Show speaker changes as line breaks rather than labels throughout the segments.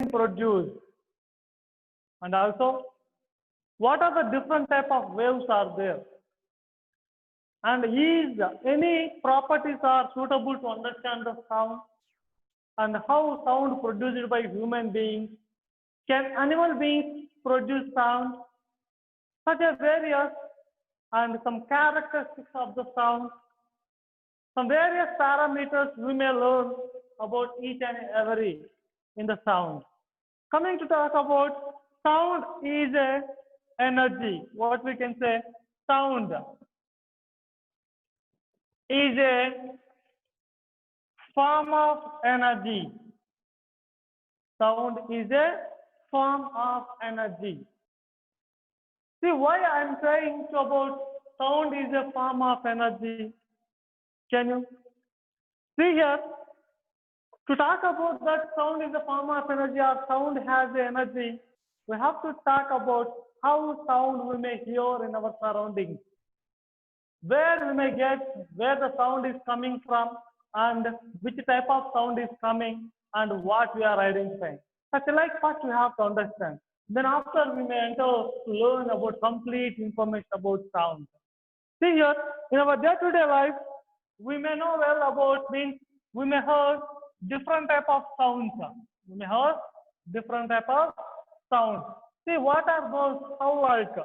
produced? And also, what are the different type of waves are there? And is any properties are suitable to understand the sound? And how sound produced by human beings? Can animal beings produce sound? Such as various and some characteristics of the sound. Some various parameters we may learn about each and every in the sound. Coming to talk about sound is a energy. What we can say, sound is a form of energy. Sound is a form of energy. See why I am saying about sound is a form of energy. Can you see here? To talk about that sound is a form of energy or sound has the energy, we have to talk about how sound we may hear in our surroundings. Where we may get where the sound is coming from and which type of sound is coming and what we are identifying. Such like first we have to understand. Then after we may enter to learn about complete information about sound. See here, in our day-to-day life, we may know well about means we may hear different type of sounds. We may hear different type of sounds. See what are those? How like?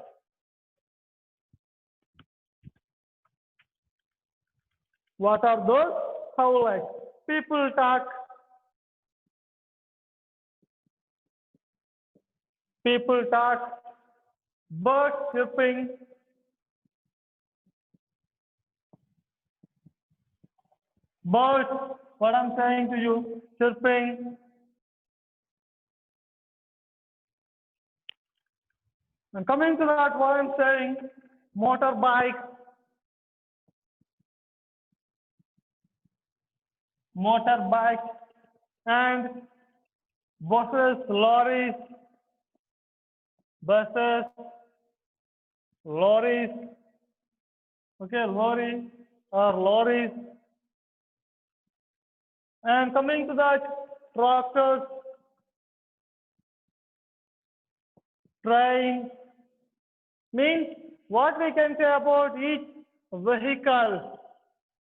What are those? How like? People talk. People talk. Birds chirping. Birds. What I'm saying to you, chirping. And coming to that, what I'm saying, motorbike, and buses, lorries, okay, lorries, and coming to that, tractors, train, means what we can say about each vehicle,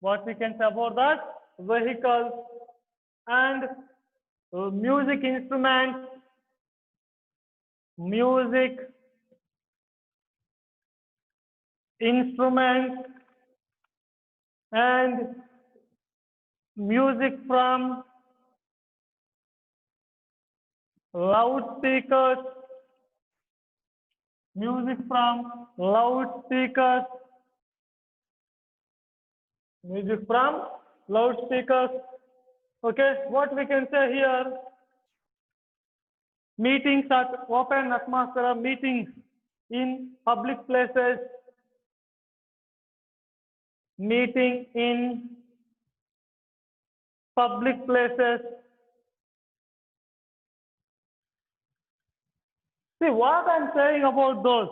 what we can say about that vehicle, and music instruments, and music from loudspeakers, music from loudspeakers, okay, what we can say here, meetings at open atmosphere, meetings in public places, meeting in public places. See what I'm saying about those,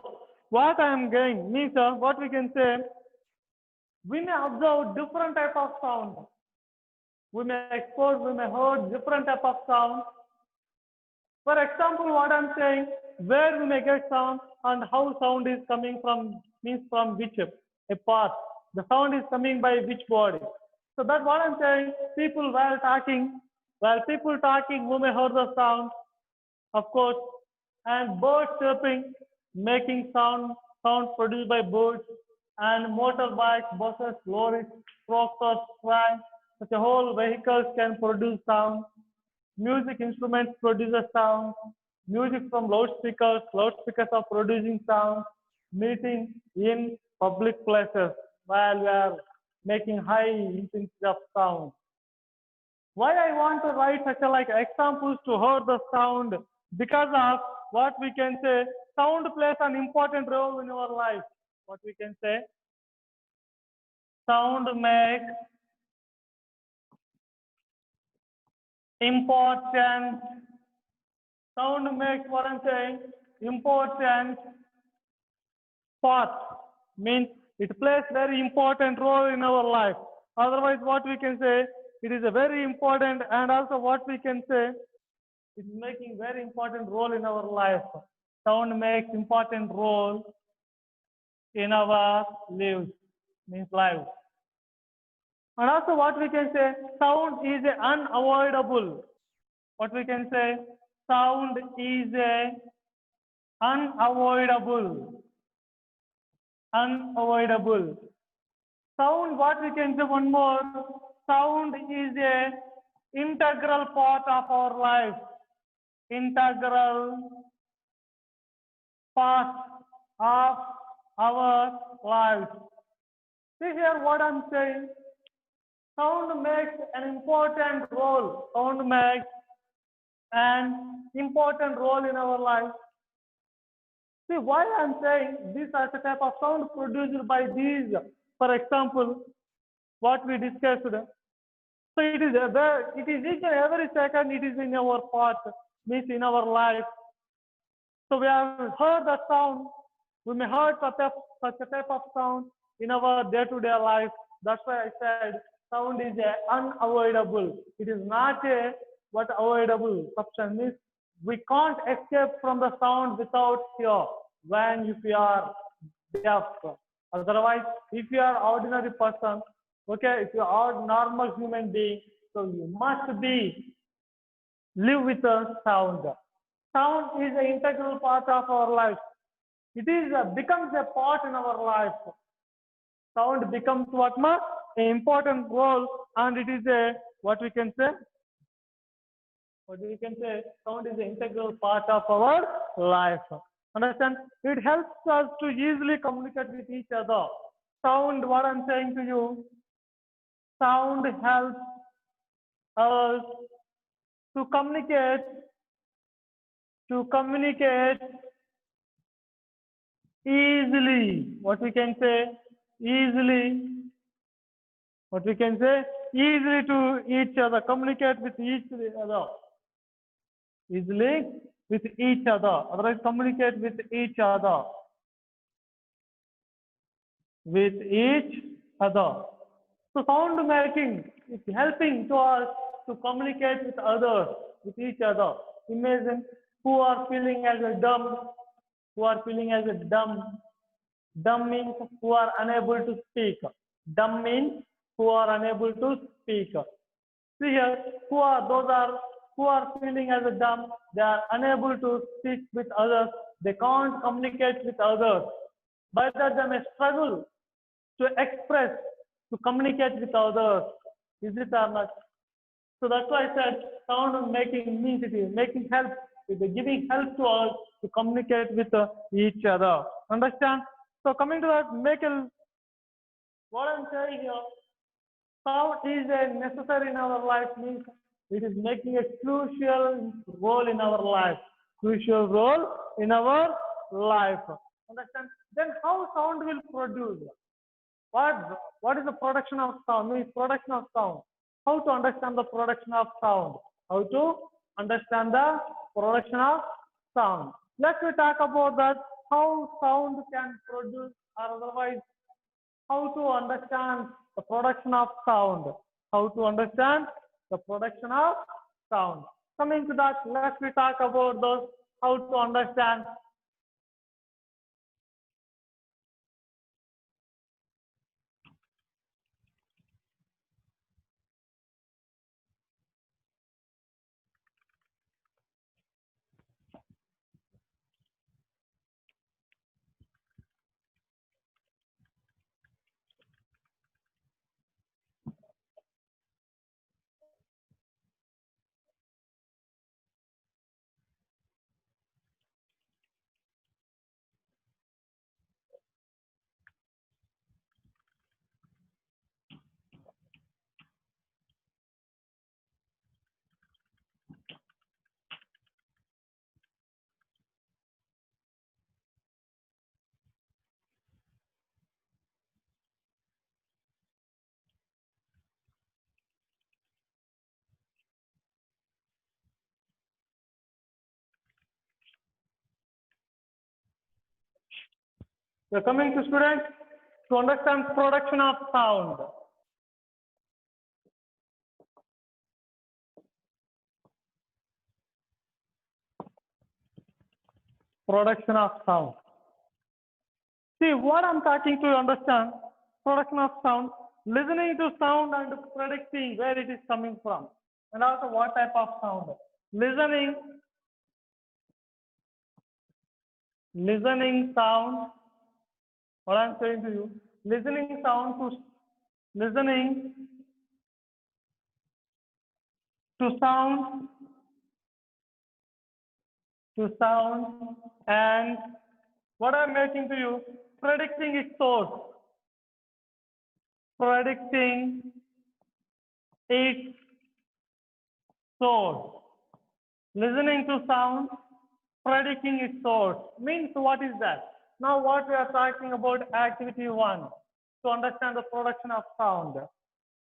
what I'm getting means what we can say, we may observe different type of sound. We may expose, we may hear different type of sound. For example, what I'm saying, where we may get sound and how sound is coming from, means from which a part. The sound is coming by which body. So that's what I'm saying. People while talking, we may hear the sound, of course, and birds chirping, making sound produced by birds, and motorbikes, buses, lorries, tractors, trains, such a whole vehicles can produce sound. Music instruments produce a sound. Music from loudspeakers are producing sound. Meeting in public places while we are making high intensity of sound. Why I want to write such a like examples to hear the sound? Because of what we can say, sound plays an important role in our life. What we can say, sound makes important, sound makes what I'm saying, important part, means it plays very important role in our life. Otherwise, what we can say, it is a very important, and also what we can say, It's making very important role in our life. Sound makes important role in our lives, means life. And also what we can say, sound is unavoidable. What we can say, sound is unavoidable. Unavoidable. Sound, what we can say one more, sound is a integral part of our life. Integral part of our lives. See here what I'm saying. Sound makes an important role. Sound makes an important role in our life. See why I'm saying this as a type of sound produced by these. For example, what we discussed. So it is there. It is each and every second. It is in our part, means in our life. So we have heard the sound. We may heard such a type of sound in our day-to-day life. That's why I said sound is unavoidable. It is not a but avoidable substance. Means we can't escape from the sound without fear. When if you are deaf, otherwise, if you are ordinary person, okay, if you are normal human being, so you must be live with a sound. Sound is an integral part of our life. It is becomes a part in our life. Sound becomes what much an important role, and it is a what we can say. What we can say, sound is an integral part of our life. Understand? It helps us to easily communicate with each other. Sound, what I'm saying to you, sound helps us to communicate easily. What we can say, easily. What we can say, easily to each other, communicate with each other. Easily with each other. Otherwise, communicate with each other. With each other. So sound making is helping to us to communicate with others, with each other. Imagine who are feeling as a dumb, who are feeling as a dumb. Dumb means who are unable to speak. Dumb means who are unable to speak. See here, who are feeling as a dumb, they are unable to speak with others, they can't communicate with others. By that they may struggle to express, to communicate with others. Is it or not? So that's why I said sound making means it is making help, it is giving help to us to communicate with each other. Understand? So coming to that, what I'm saying here, sound is a necessary in our life, means it is making a crucial role in our life. Crucial role in our life. Understand? Then how sound will produce? What is the production of sound? Means production of sound. How to understand the production of sound? How to understand the production of sound? Let's talk about that. How sound can produce, or otherwise, how to understand the production of sound. How to understand the production of sound. Coming to that, let's talk about those how to understand. We're coming to students to understand production of sound. Production of sound. See what I'm talking to understand. Production of sound, listening to sound and predicting where it is coming from, and also what type of sound. Listening sound. What I'm saying to you, listening to sound, and what I'm making to you, predicting its source, predicting its source. Listening to sound, predicting its source means what is that? Now what we are talking about activity 1 to understand the production of sound.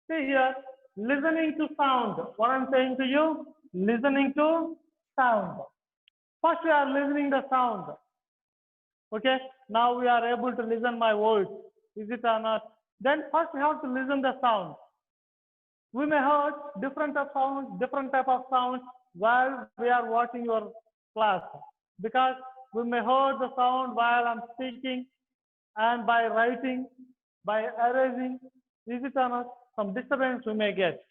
See here, listening to sound. What I'm saying to you, listening to sound. First we are listening the sound. Okay, now we are able to listen my words. Is it or not? Then first we have to listen the sound. We may hear different type of sounds while we are watching your class, because we may hear the sound while I'm speaking and by writing, by erasing. Is it or not? Some disturbance we may get.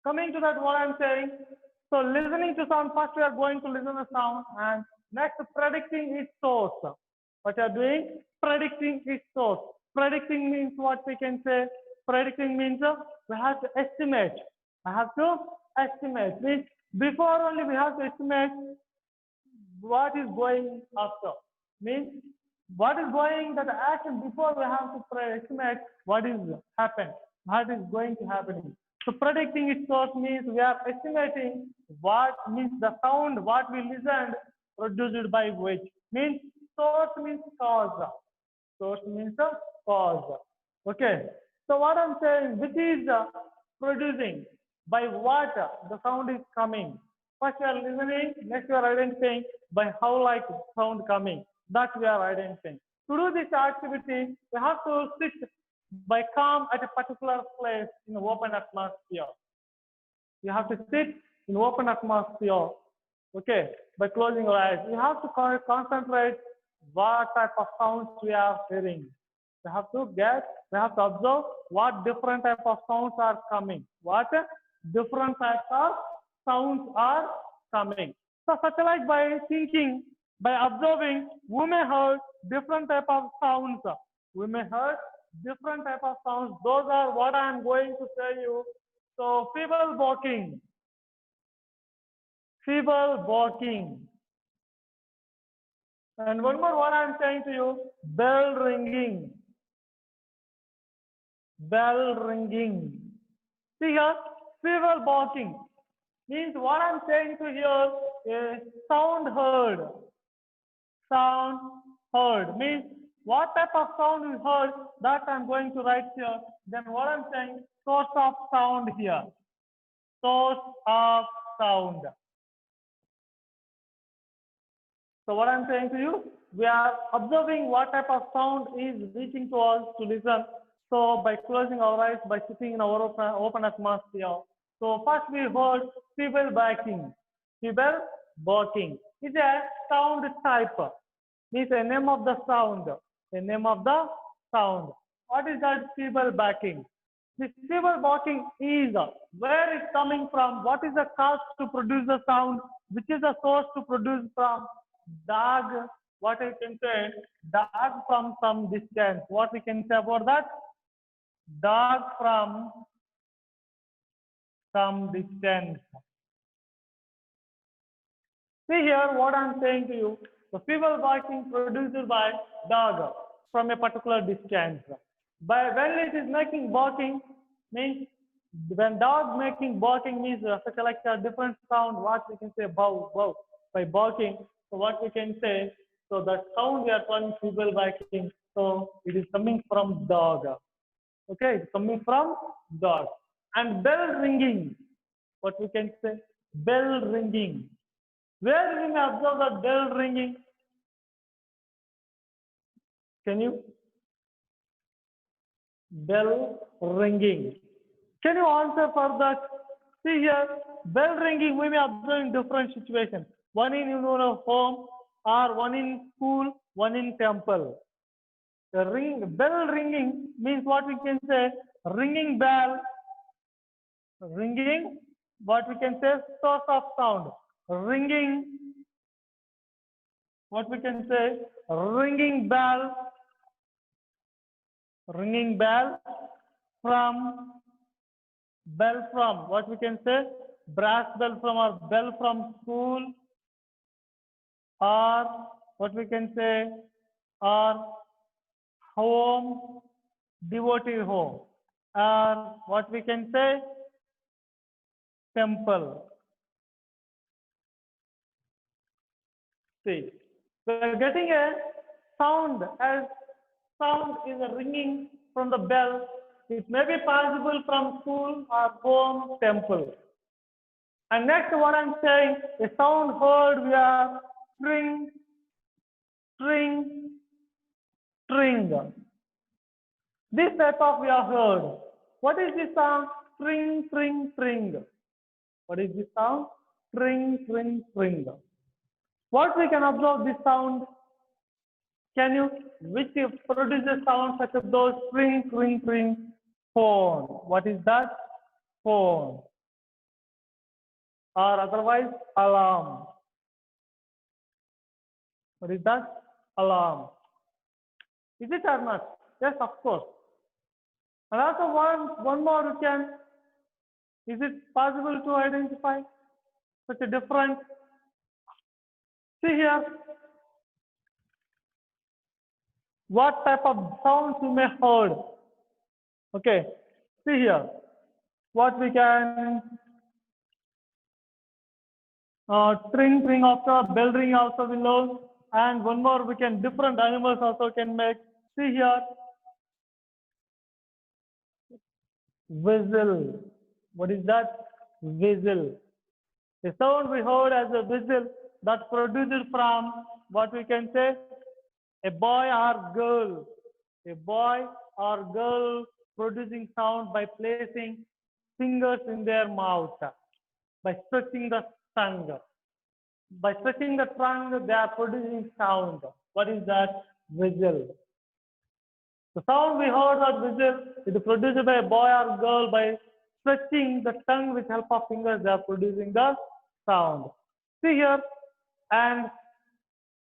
Coming to that, what I'm saying, so listening to sound, first we are going to listen the sound, and next predicting its source. What you are doing? Predicting its source. Predicting means what we can say? Predicting means we have to estimate. I have to estimate. Means before only we have to estimate what is going after. Means what is going that action before we have to estimate what is happen, what is going to happen. So predicting its source means we are estimating what means the sound what we listened produced by which. Means source means cause. Source means the cause. Okay. So what I'm saying, which is producing, by what the sound is coming. First you are listening, next you are identifying by how like sound coming. That we are identifying. To do this activity, we have to sit by calm at a particular place in open atmosphere. You have to sit in open atmosphere. Okay, by closing your eyes. You have to concentrate what type of sounds we are hearing. We have to observe what different type of sounds are coming. What different types of sounds are coming. So such like by thinking, by observing, we may hear different type of sounds. We may hear different type of sounds. Those are what I am going to tell you. So feeble barking. Feeble barking. And one more what I am saying to you, bell ringing. Bell ringing. See here, feeble barking means what I'm saying to here is sound heard. Sound heard means what type of sound is heard, that I'm going to write here. Then what I'm saying, source of sound here. Source of sound. So what I'm saying to you, we are observing what type of sound is reaching to us to listen. So by closing our eyes, by sitting in our open atmosphere. So first we heard feeble barking. Feeble barking is a sound type. Means a name of the sound. A name of the sound. What is that feeble barking? This feeble barking is where it's coming from. What is the cause to produce the sound? Which is the source to produce from? Dog. What I can say? Dog from some distance. What we can say about that? Dog from some distance. See here what I'm saying to you. The feeble barking produced by dog from a particular distance. By when it is making barking means when dog making barking means such like a different sound. What we can say bow bow by barking. So what we can say. So the sound we are calling feeble barking. So it is coming from dog. Okay, it's coming from dog. And bell ringing. What we can say? Bell ringing. Where we may observe the bell ringing? Can you? Bell ringing. Can you answer for that? See here, bell ringing we may observe in different situations. One in your home or one in school, one in temple. The bell ringing means what we can say, ringing bell, ringing, what we can say, source of sound, ringing, what we can say, ringing from, bell from, what we can say, brass bell from or bell from school, or what we can say, or home, devotee home, or what we can say, temple. See, we're getting a sound as sound is a ringing from the bell. It may be possible from school or home, temple. And next, what I'm saying, a sound heard via string, string, string. This type of we have heard. What is this sound? String, string, string. What is this sound? String, string, string. What we can observe this sound? Can you, which produces sound such as those string, string, string? Phone. What is that? Phone. Or otherwise, alarm. What is that? Alarm. Is it or not? Yes, of course. And also one more you can, is it possible to identify such a difference? See here, what type of sounds you may heard. Okay, see here, what we can, string ring also, bell ring also below, and one more we can, different animals also can make. See here, whistle. What is that? Whistle. The sound we heard as a whistle that's produced from what we can say, a boy or girl. A boy or girl producing sound by placing fingers in their mouth, by stretching the tongue. By stretching the tongue, they are producing sound. What is that? Whistle. The sound we heard that whistle is produced by a boy or girl by stretching the tongue with help of fingers. They are producing the sound. See here, and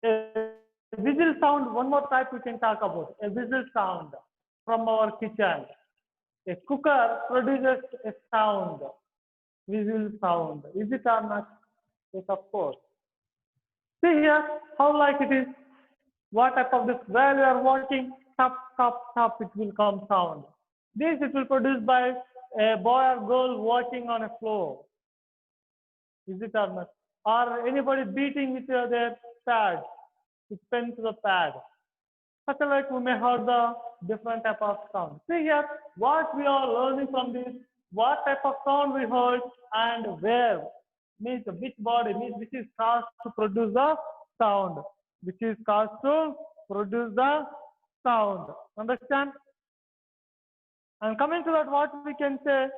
a whistle sound. One more type we can talk about. A whistle sound from our kitchen. A cooker produces a sound. Whistle sound. Is it or not? Yes, of course. See here how like it is. What type of this? While you are walking, tap, tap, tap, it will come sound. This it will produce by a boy or girl walking on a floor. Is it or not? Or anybody beating with their pad, with pen to the pad. Such like we may hear the different type of sound. See here, what we are learning from this, what type of sound we heard and where, means which body, means which is caused to produce the sound, which is caused to produce the sound. Understand? And coming to that, what we can say,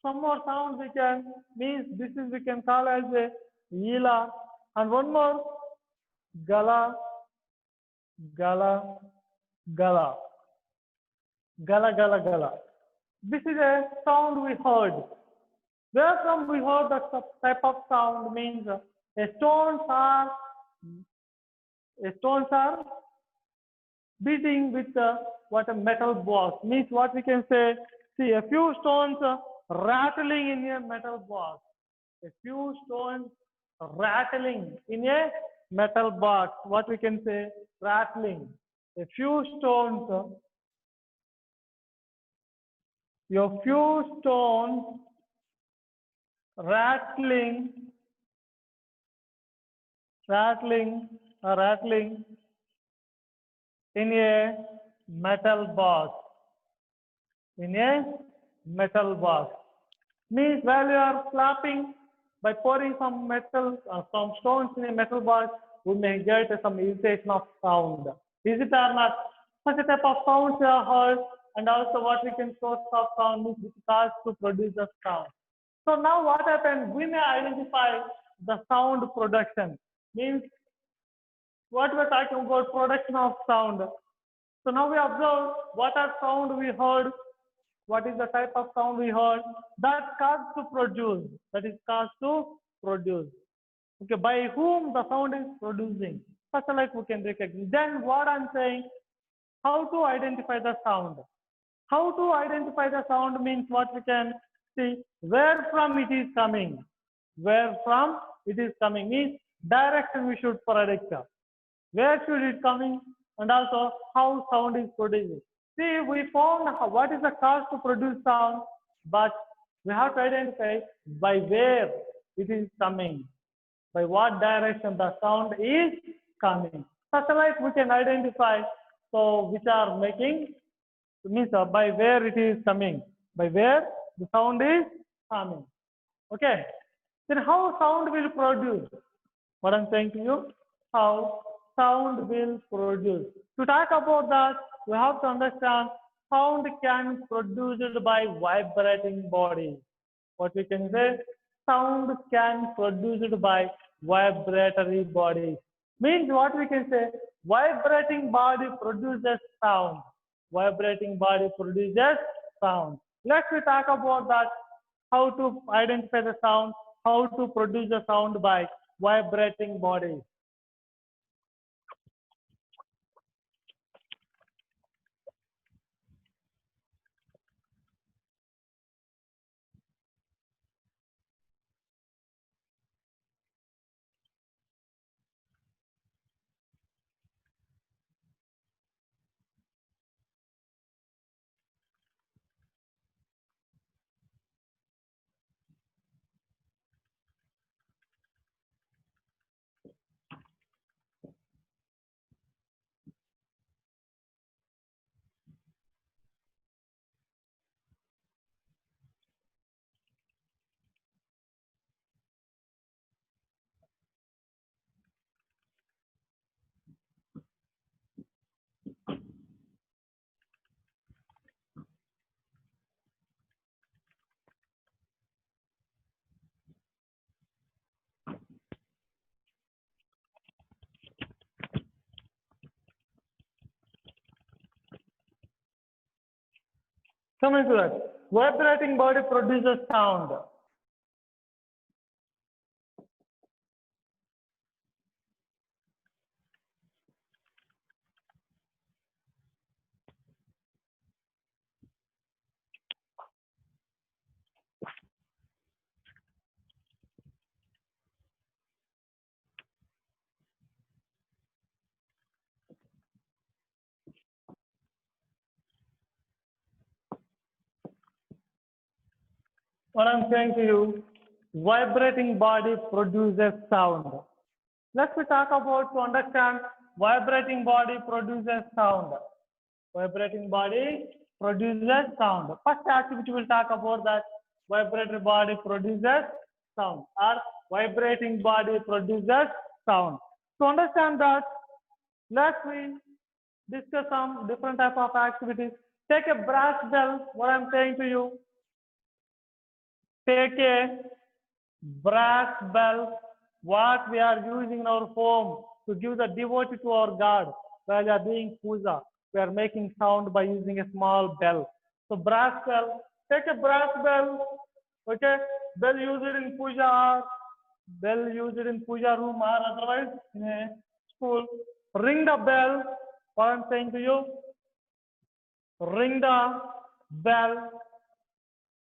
some more sound we can, means this is we can call as a ila, and one more gala, gala, gala, gala, gala, gala. This is a sound we heard. Where from we heard that type of sound, means stones are beating with what a metal box, means what we can say, see a few stones rattling in a metal box, a few stones rattling in a metal box, what we can say, rattling, a few stones, rattling, rattling in a metal box, in a metal box. Means while you are clapping by pouring some metal, some stones in a metal box, we may get some irritation of sound. Is it or not? Such a type of sounds you have heard, and also what we can source of sound means which cause to produce the sound. So now what happens? We may identify the sound production. Means what we're talking about production of sound. So now we observe what are sound we heard, what is the type of sound we heard, that's caused to produce, that is caused to produce. Okay, by whom the sound is producing. First, like we can recognize. Then what I'm saying, how to identify the sound. How to identify the sound means what we can see, where from it is coming. Where from it is coming means direction we should predict. Where should it coming and also how sound is producing. See, we found what is the cause to produce sound, but we have to identify by where it is coming, by what direction the sound is coming. Such like we can identify, so which are making, means by where it is coming, by where the sound is coming. Okay. Then how sound will produce? What I'm saying to you, how sound will produce. To talk about that, we have to understand sound can produced by vibrating body. What we can say, sound can produced by vibratory body. Means what we can say, vibrating body produces sound. Vibrating body produces sound. Let's we talk about that, how to identify the sound, how to produce the sound by vibrating body. Coming to that, vibrating body produces sound. What I'm saying to you, vibrating body produces sound. Let's we talk about to understand vibrating body produces sound. Vibrating body produces sound. First activity we'll talk about that vibratory body produces sound or vibrating body produces sound. To understand that, let's we discuss some different type of activities. Take a brass bell, what I'm saying to you. Take a brass bell, what we are using in our home to give the devotee to our God while we are doing puja. We are making sound by using a small bell. So brass bell, take a brass bell, okay? Bell use it in puja, or bell use it in puja room or otherwise in a school. Ring the bell, what I'm saying to you. Ring the bell.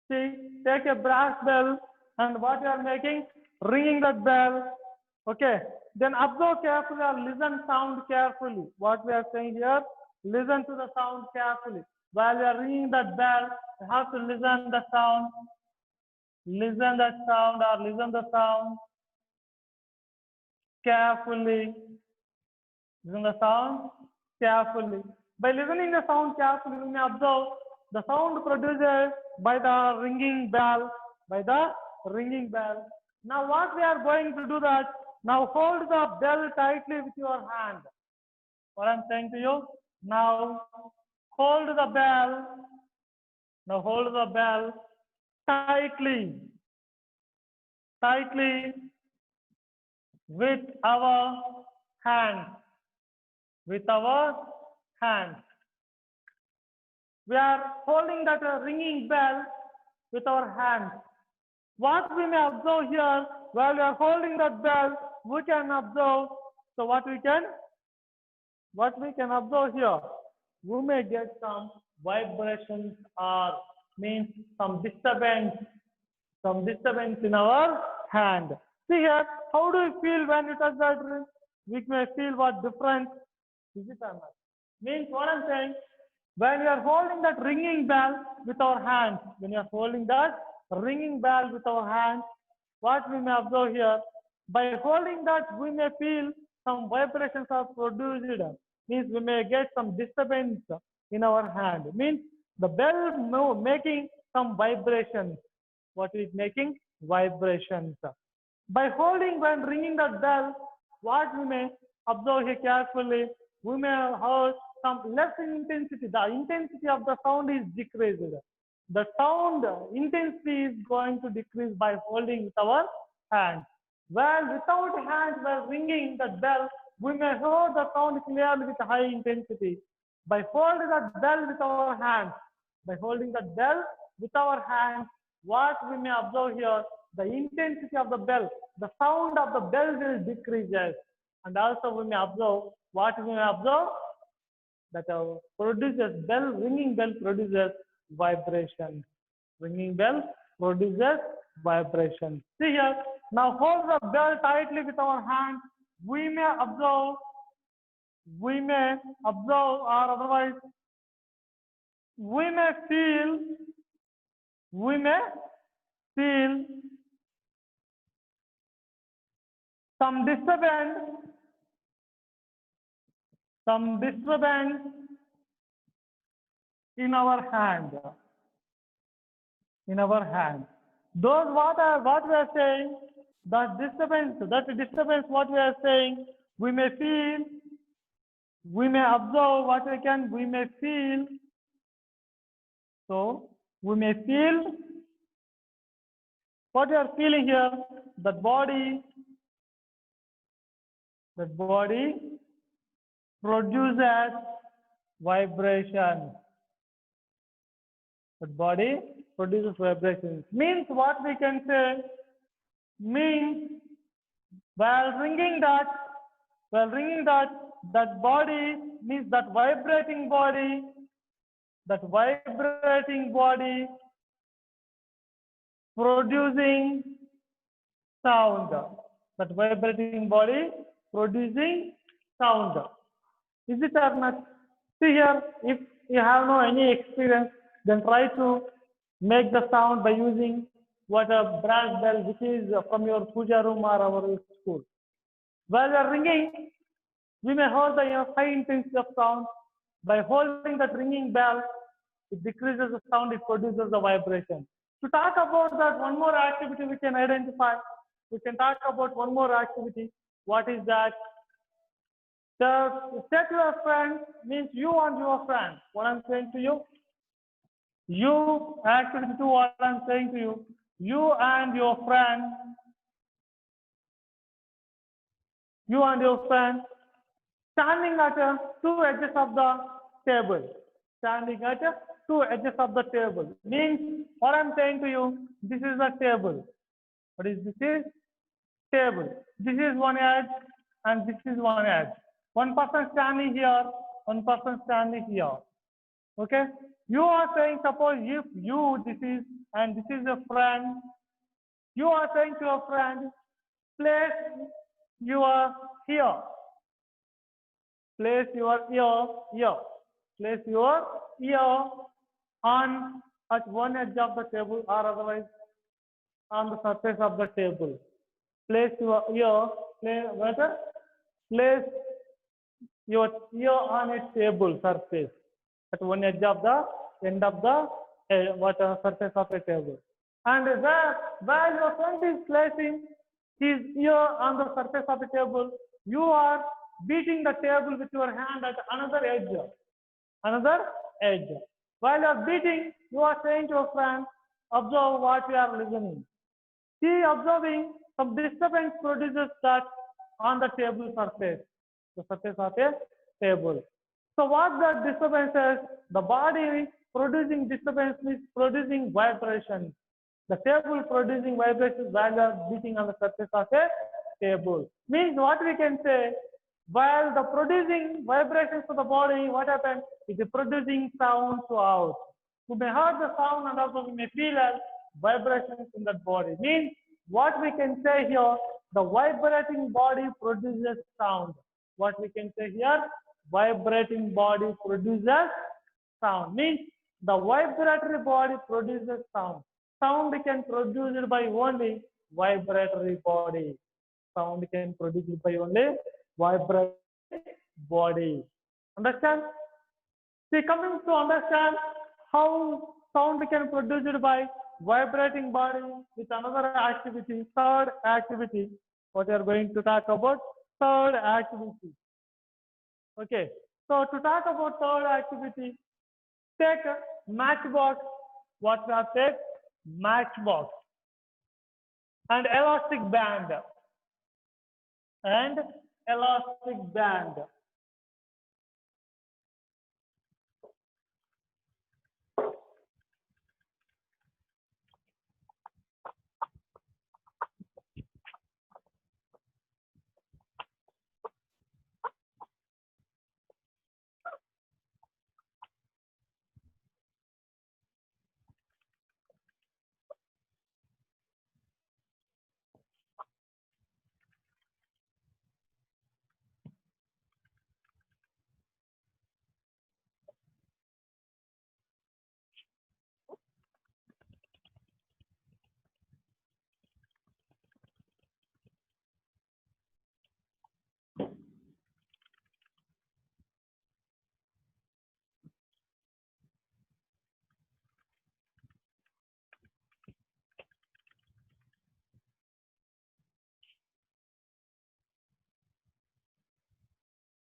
See, take a brass bell and what you are making, ringing that bell. Okay. Then observe carefully or listen sound carefully. What we are saying here, listen to the sound carefully. While you are ringing that bell, you have to listen the sound. Listen that sound or listen the sound carefully. Listen the sound carefully. By listening the sound carefully, we may observe the sound produced by the ringing bell, by the ringing bell. Now what we are going to do that, now hold the bell tightly with your hand. What I'm saying to you, now hold the bell, now hold the bell tightly, tightly with our hand. with our hands. We are holding that ringing bell with our hands. What we may observe here, while we are holding that bell, we can observe. So what we can observe here, we may get some vibrations or means some disturbance in our hand. See here, how do you feel when you touch that ring? We may feel what difference is it or not? Means what I'm saying, when we are holding that ringing bell with our hands, what we may observe here, by holding that we may feel some vibrations are produced. Means we may get some disturbance in our hand. Means the bell making some vibrations. What is making vibrations? By holding when ringing the bell, what we may observe here carefully, we may hear some less intensity. The intensity of the sound is decreased. The sound intensity is going to decrease by holding with our hands. While without hands, while ringing the bell, we may hear the sound clearly with high intensity. By holding the bell with our hands, what we may observe here, the intensity of the bell, the sound of the bell will decrease. And also we may observe, that ringing bell produces vibration. Ringing bell produces vibration. See here, now hold the bell tightly with our hand. We may observe or otherwise we may feel some disturbance in our hand. Those what we are saying, that disturbance what we are saying, we may feel, we may observe we may feel. So we may feel what we are feeling here, that body produces vibration. The body produces vibrations. Means what we can say, means while ringing that body, means that vibrating body producing sound. That vibrating body producing sound. Is it or not? See here, if you have no any experience, then try to make the sound by using what a brass bell, which is from your puja room or our school. While we are ringing, we may hear the high intensity of sound. By holding that ringing bell, it decreases the sound, it produces the vibration. To talk about that, one more activity we can identify. We can talk about one more activity. What is that? The say to your friend means you and your friend. What I'm saying to you, you activity to what I'm saying to you. You and your friend standing at two edges of the table. Means what I'm saying to you, this is a table. What is this? Table. This is one edge and this is one edge. One person standing here, one person standing here. Okay? You are saying, suppose if you, this is a friend. You are saying to your friend, place your ear. Place your ear on at one edge of the table or otherwise on the surface of the table. Place your ear, place your ear on a table surface at one edge of the end of the surface of a table. And while your friend is placing his ear on the surface of the table, you are beating the table with your hand at another edge. While you are beating, you are saying to your friend, observe what you are listening. See, observing some disturbance produces that on the table surface, the surface of a table. So what the disturbance is? The body producing disturbance means producing vibration. The table producing vibrations while you are beating on the surface of a table. Means what we can say, while the producing vibrations to the body, what happens? It is producing sound throughout. We may hear the sound and also we may feel as vibrations in that body. Means what we can say here, the vibrating body produces sound. What we can say here, vibrating body produces sound. Means the vibratory body produces sound. Sound can produce it by only vibratory body. Sound can produce it by only vibratory body. Understand? See, coming to understand how sound can produce it by vibrating body with another activity, third activity. What we are going to talk about, third activity. Okay. So to talk about third activity, take a matchbox. What we have said, matchbox and elastic band and elastic band.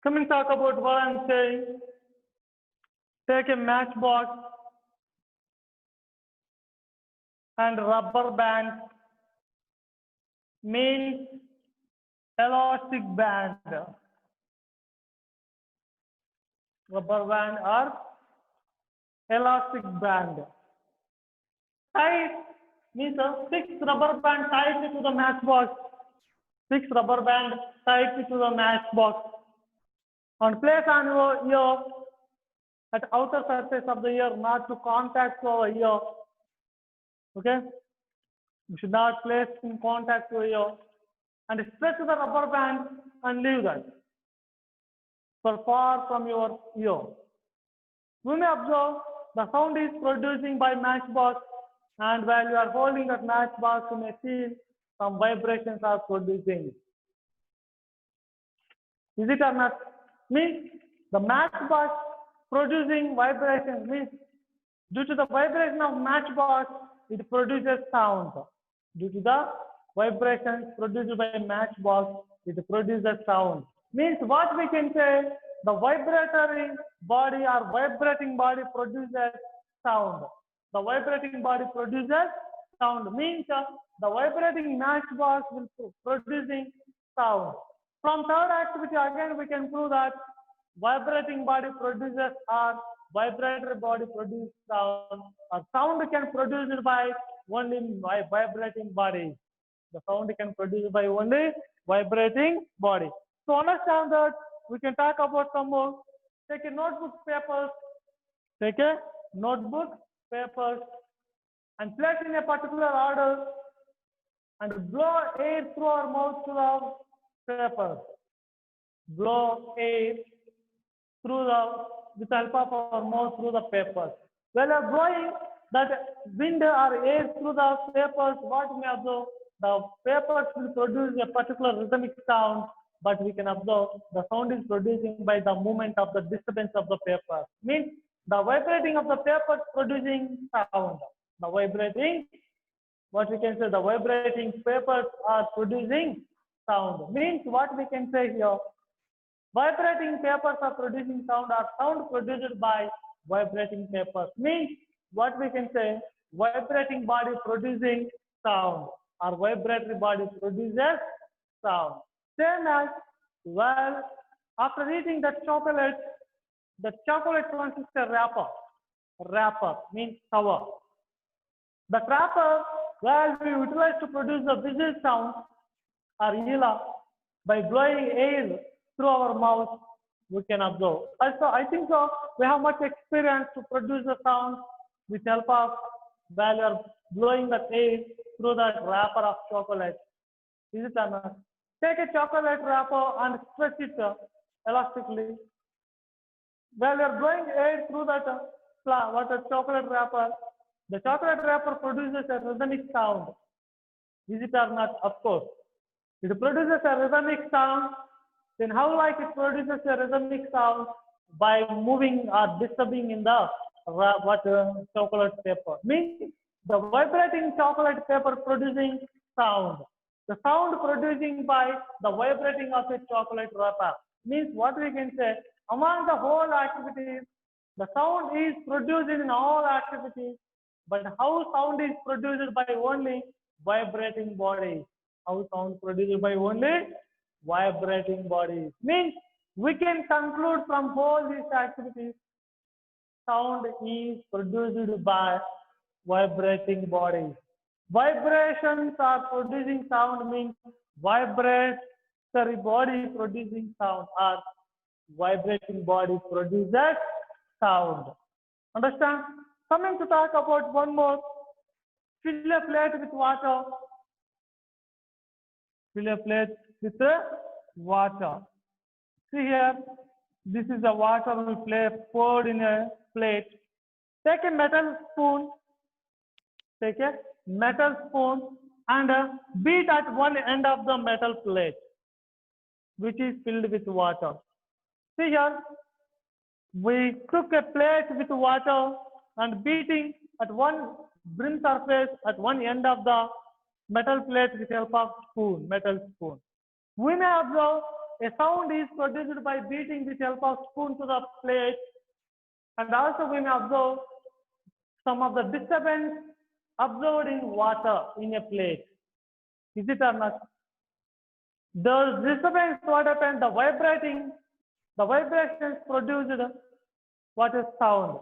Come and talk about what I'm saying. Take a matchbox and rubber band means elastic band. Rubber band or elastic band. Tight means a fixed rubber band tied to the matchbox. Fixed rubber band tied to the matchbox. And place on your ear at outer surface of the ear, not to contact our ear. Okay? You should not place in contact to your ear. And stretch the rubber band and leave that for far from your ear. We may observe the sound is producing by matchbox, and while you are holding that matchbox, you may feel some vibrations are producing. Is it or not? Means the matchbox producing vibrations means due to the vibration of matchbox, it produces sound. Due to the vibrations produced by matchbox, it produces sound. Means what we can say, the vibratory body or vibrating body produces sound. The vibrating body produces sound. Means the vibrating matchbox will producing sound. From third activity, again we can prove that vibrating body produces or vibratory body produces sound, or sound can produce it by only vibrating body. The sound can produce it by only vibrating body. To understand that, we can talk about some more. Take a notebook, papers. Take a notebook, papers, and place in a particular order, and blow air through our mouth to the paper. Blow air through with the help of our mouth through the papers. While you are blowing that wind or air through the papers, what we observe, the papers will produce a particular rhythmic sound, but we can observe the sound is producing by the movement of the disturbance of the paper. Means the vibrating of the papers producing sound. The vibrating, what we can say, the vibrating papers are producing sound. Means what we can say here, vibrating papers are producing sound, or sound produced by vibrating papers. Means what we can say, vibrating body producing sound, or vibratory body produces sound. Same as while After eating the chocolate consists of wrapper. Wrapper means cover. The wrapper where we utilize to produce the whistle sound or ela by blowing air through our mouth, we can observe. Also, I think so. We have much experience to produce the sound with help of while you are blowing the air through the wrapper of chocolate. Is it or not? Take a chocolate wrapper and stretch it elastically. While you are blowing air through that chocolate wrapper, the chocolate wrapper produces a rhythmic sound. Is it or not? Of course. It produces a rhythmic sound. Then how like it produces a rhythmic sound? By moving or disturbing in the chocolate paper. Means the vibrating chocolate paper producing sound. The sound producing by the vibrating of a chocolate wrapper. Means what we can say, among the whole activities, the sound is produced in all activities, but how sound is produced by only vibrating bodies. How sound produced by only vibrating bodies. Means we can conclude from all these activities, sound is produced by vibrating bodies. Vibrations are producing sound means vibratory body producing sound or vibrating body produces sound. Understand? Coming to talk about one more. Fill a plate with water. Fill a plate with water. See here, this is the water we poured in a plate. Take a metal spoon. Take a metal spoon and beat at one end of the metal plate, which is filled with water. See here, we took a plate with water and beating at one brim surface at one end of the metal plate with help of metal spoon. We may observe a sound is produced by beating with help of spoon to the plate, and also we may observe some of the disturbance observed in water in a plate. Is it or not? The disturbance, what happened? The vibrations produced what is sound.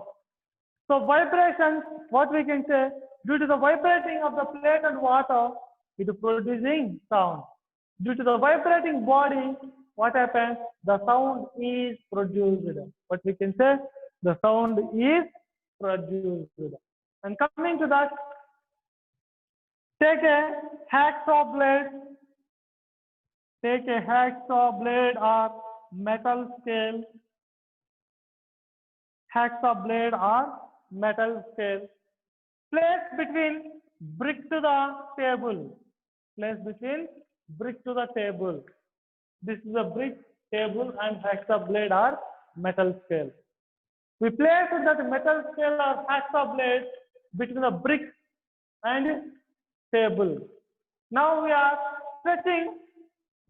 So vibrations, what we can say, due to the vibrating of the plate and water, it is producing sound. Due to the vibrating body, what happens? The sound is produced. What we can say, the sound is produced. And coming to that, take a hacksaw blade. Take a hacksaw blade or metal scale. Hacksaw blade or metal scale. Place between brick to the table. Place between brick to the table. This is a brick table and hacksaw blade or metal scale. We place that metal scale or hacksaw blade between the brick and table. Now we are stretching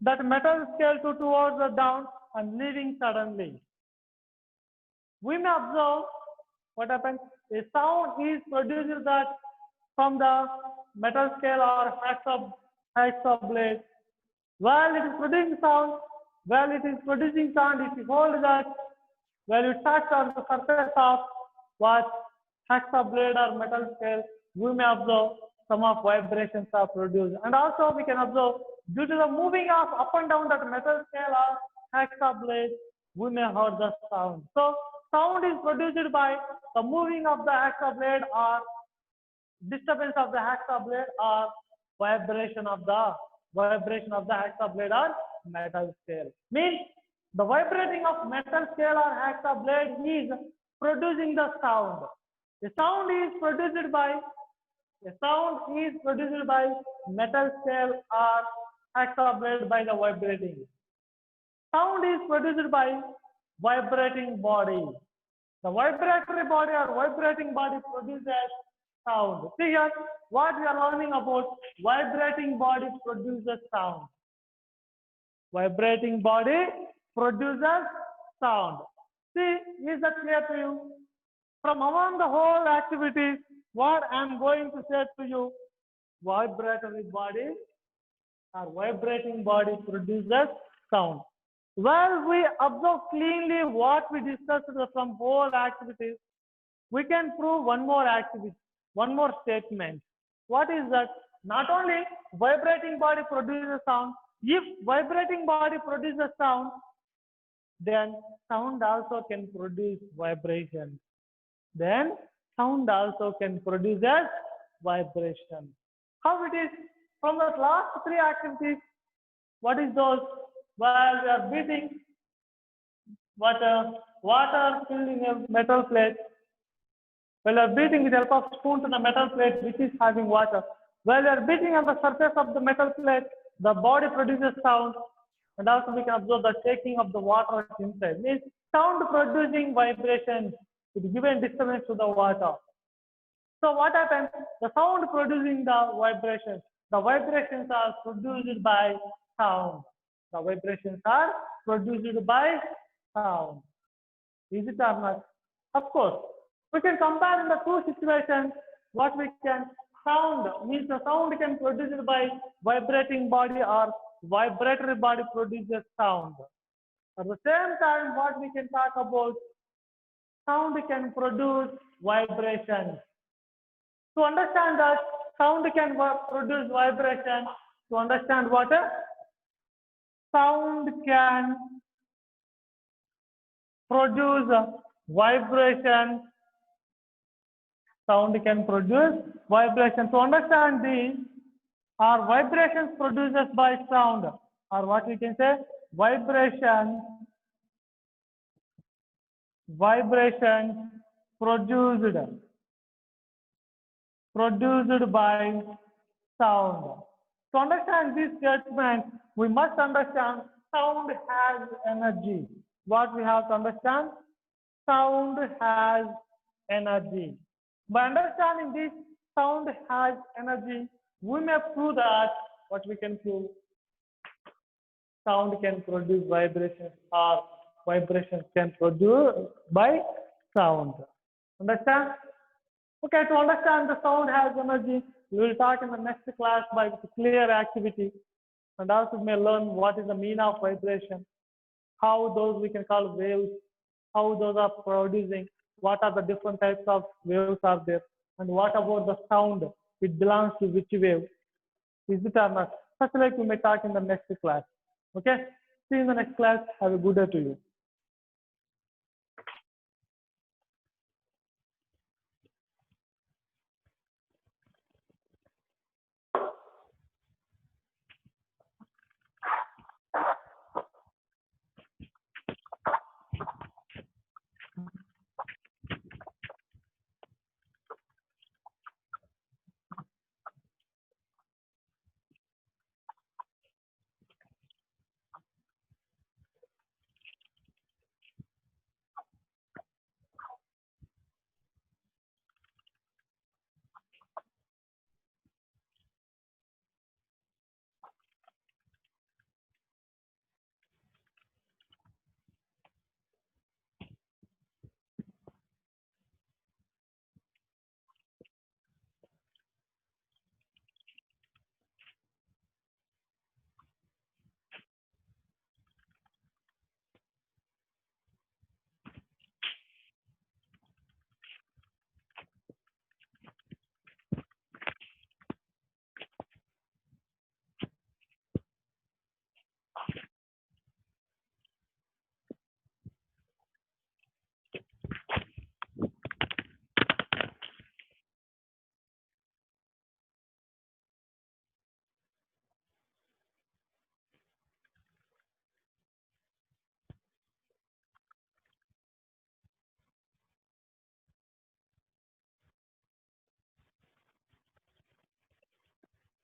that metal scale towards the down and leaving suddenly. We may observe what happens. A sound is produced that from the metal scale or hacksaw blade. While it is producing sound, if you hold that, while you touch on the surface of what hacksaw blade or metal scale, we may observe some of vibrations are produced. And also we can observe due to the moving of up and down that metal scale or hacksaw blade, we may hear the sound. So sound is produced by the moving of the hacksaw blade or disturbance of the hacksaw blade or vibration of the hacksaw blade or metal scale. Means the vibrating of metal scale or hacksaw blade is producing the sound. The sound is produced by metal scale or hacksaw blade by the vibrating. Sound is produced by vibrating body. The vibratory body or vibrating body produces sound. See here, what we are learning about vibrating body produces sound. Vibrating body produces sound. See, is that clear to you? From among the whole activities, what I am going to say to you, vibratory body or vibrating body produces sound. While we observe cleanly what we discussed from whole activities, we can prove one more activity, one more statement. What is that? Not only vibrating body produces sound, if vibrating body produces sound, then sound also can produce vibration. Then sound also can produce as vibration. How it is? From the last three activities, what is those? While we are beating water filled in a metal plate, while we are beating with the help of spoon to the metal plate which is having water. While we are beating on the surface of the metal plate, the body produces sound, and also we can observe the shaking of the water inside. Means sound producing vibration with given disturbance to the water. So what happens? The sound producing the vibrations. The vibrations are produced by sound. The vibrations are produced by sound. Is it or not? Of course. We can compare in the two situations what we can. Sound means the sound can produced by vibrating body or vibratory body produces sound. At the same time, what we can talk about, sound can produce vibration. To understand that sound can produce vibration, to understand what sound can produce vibration, sound can produce vibration. To understand these, are vibrations produced by sound, or what we can say, vibration produced by sound. To understand this statement, we must understand sound has energy. What we have to understand? Sound has energy. By understanding this, sound has energy, we may prove that what we can prove, sound can produce vibrations or vibrations can produce by sound. Understand? Okay, to understand the sound has energy, we will talk in the next class by clear activity, and also may learn what is the meaning of vibration, how those we can call waves, how those are producing, what are the different types of waves are there, and what about the sound, it belongs to which wave, is it or not? Such like we may talk in the next class. Okay, see you in the next class. Have a good day to you.